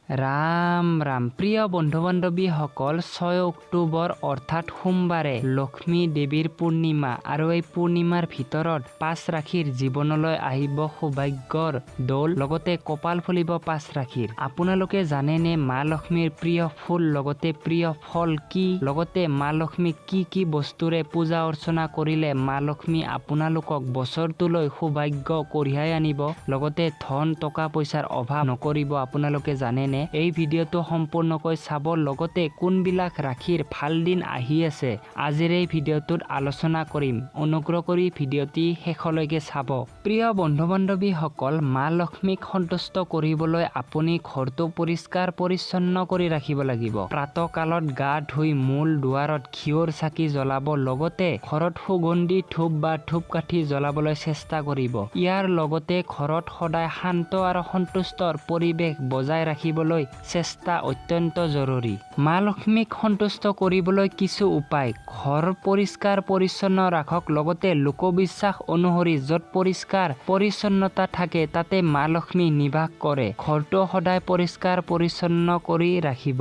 ৰাম ৰাম প্ৰিয় বন্ধু বান্ধৱীসকল 6 অক্টোবৰ অৰ্থাৎ সোমবাৰে লক্ষ্মী দেৱীৰ পূৰ্ণিমা আৰু এই পূৰ্ণিমাৰ ভিতৰত 5 ৰাশিৰ জীৱনলৈ আহিব সৌভাগ্যৰ দৌল লগতে কপাল ফুলিব 5 ৰাশিৰ। আপোনালোকে জানেনে মা লক্ষ্মীৰ প্ৰিয় ফুল লগতে প্ৰিয় ফল কি, লগতে মা লক্ষ্মীক কি বস্তুৰে পূজা অৰ্চনা কৰিলে মা লক্ষ্মী আপোনালোকক বছৰটোলৈ সৌভাগ্য কঢ়িয়াই আনিব লগতে ধন টকা পইচাৰ অভাৱ নকৰিব আপোনালোকে জানেনে? এই ভিডিঅ'টো সম্পূৰ্ণকৈ চাব লগতে কোনবিলাক ৰাশিৰ ভাল দিন আহি আছে আজিৰ এই ভিডিঅ'টোত আলোচনা কৰিম। অনুগ্ৰহ কৰি ভিডিঅ'টি শেষলৈকে চাব। প্ৰিয় বন্ধু বান্ধৱীসকল, মা লক্ষ্মীক সন্তুষ্ট কৰিবলৈ আপুনি ঘৰটো পৰিষ্কাৰ পৰিচ্ছন্ন কৰি ৰাখিব লাগিব। প্ৰাতঃকালত গা ধুই মূল দুৱাৰত ঘিউৰ চাকি জ্বলাব লগতে ঘৰত সুগন্ধি ধূপ বা ধূপকাঠি জ্বলাবলৈ চেষ্টা কৰিব। ইয়াৰ লগতে ঘৰত সদায় শান্ত আৰু সন্তুষ্টৰ পৰিৱেশ বজাই ৰাখিবলৈ চেষ্টা অত্যন্ত জৰুৰী। মা লক্ষ্মীক সন্তুষ্ট কৰিবলৈ কিছু উপায়: ঘৰ পৰিষ্কাৰ পৰিচ্ছন্ন ৰাখক লগতে লোকবিশ্বাস অনুসৰি য'ত পৰিষ্কাৰ পৰিচ্ছন্নতা থাকে তাতে মা লক্ষ্মী নিবাস কৰে। ঘৰটো সদায় পৰিষ্কাৰ পৰিচ্ছন্ন কৰি ৰাখিব।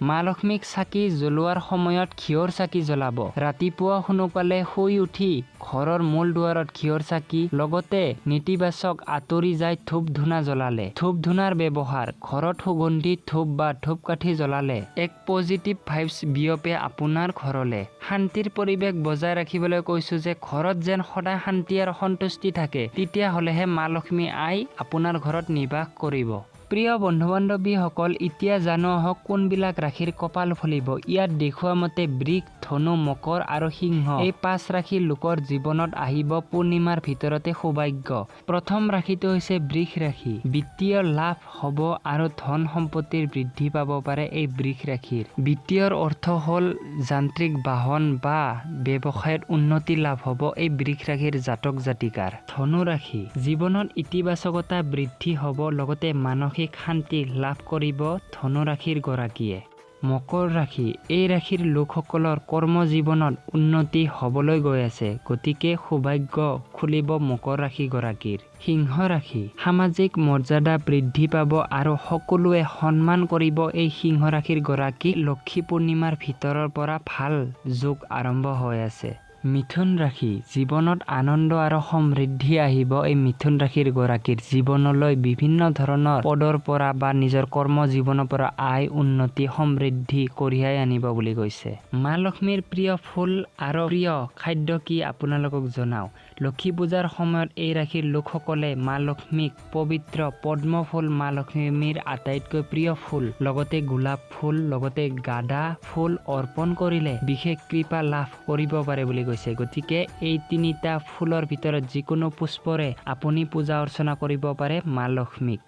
মা লক্ষ্মীক চাকি জ্বলোৱাৰ সময়ত ঘিউৰ চাকি জ্বলাব। ৰাতিপুৱা সোনকালে শুই উঠি ঘৰৰ মূল দুৱাৰত ঘিউৰ চাকি লগতে নেতিবাচক আঁতৰি যায় ধূপ ধূনা জ্বলালে। ধূপ ধূনাৰ ব্যৱহাৰ: ঘৰত সুগন্ধিত ধূপ বা ধূপকাঠি জ্বলালে এক পজিটিভ ভাইবছ বিয়পে আপোনাৰ ঘৰলে। শান্তিৰ পৰিৱেশ বজাই ৰাখিবলৈ কৈছো যে ঘৰত যেন সদায় শান্তি আৰু সন্তুষ্টি থাকে, তেতিয়াহ'লেহে মা লক্ষ্মী আই আপোনাৰ ঘৰত নিবাস কৰিব। প্ৰিয় বন্ধু বান্ধৱীসকল, এতিয়া জানো আহক কোনবিলাক ৰাশিৰ কপাল ফুলিব। ইয়াত দেখুওৱা মতে বৃষ, ধনু, মকৰ আৰু সিংহ এই 5 ৰাশিৰ লোকৰ জীৱনত আহিব পূৰ্ণিমাৰ ভিতৰতে সৌভাগ্য। প্ৰথম ৰাশিটো হৈছে বৃষ ৰাশি। বিত্তীয় লাভ হ'ব আৰু ধন সম্পত্তিৰ বৃদ্ধি পাব পাৰে এই বৃষ ৰাশিৰ। বিত্তীয়ৰ অৰ্থ হ'ল যান্ত্ৰিক বাহন বা ব্যৱসায়ত উন্নতি লাভ হ'ব এই বৃষ ৰাশিৰ জাতক জাতিকাৰ। ধনু ৰাশি: জীৱনত ইতিবাচকতা বৃদ্ধি হ'ব লগতে মানসিক শান্তি লাভ কৰিব ধনু ৰাশিৰ গৰাকীয়ে। মকৰ ৰাশি: এই ৰাশিৰ লোকসকলৰ কৰ্ম জীৱনত উন্নতি হ'বলৈ গৈ আছে, গতিকে সৌভাগ্য খুলিব মকৰ ৰাশি গৰাকীৰ। সিংহ ৰাশি: সামাজিক মৰ্যাদা বৃদ্ধি পাব আৰু সকলোৱে সন্মান কৰিব এই সিংহ ৰাশিৰ গৰাকী। লক্ষী পূৰ্ণিমাৰ ভিতৰৰ পৰা ভাল যোগ আৰম্ভ হৈ আছে। মিথুন ৰাশি: জীৱনত আনন্দ আৰু সমৃদ্ধি আহিব এই মিথুন ৰাশিৰ গৰাকীৰ। জীৱনলৈ বিভিন্ন ধৰণৰ পদৰ পৰা বা নিজৰ কৰ্ম জীৱনৰ পৰা আয় উন্নতি সমৃদ্ধি কঢ়িয়াই আনিব বুলি কৈছে। মা লক্ষ্মীৰ প্ৰিয় ফুল আৰু প্ৰিয় খাদ্য কি আপোনালোকক জনাও। লক্ষী পূজাৰ সময়ত এই ৰাশিৰ লোকসকলে মা লক্ষ্মীক পবিত্ৰ পদ্ম ফুল মা লক্ষ্মীৰ আটাইতকৈ প্ৰিয় ফুল লগতে গোলাপ ফুল লগতে গাঁদা ফুল অৰ্পণ কৰিলে বিশেষ কৃপা লাভ কৰিব পাৰে বুলি কৈছে। গতিকে এই 3টা ফুলৰ ভিতৰত যিকোনো পুষ্পৰে আপুনি পূজা অৰ্চনা কৰিব পাৰে মা লক্ষ্মীক।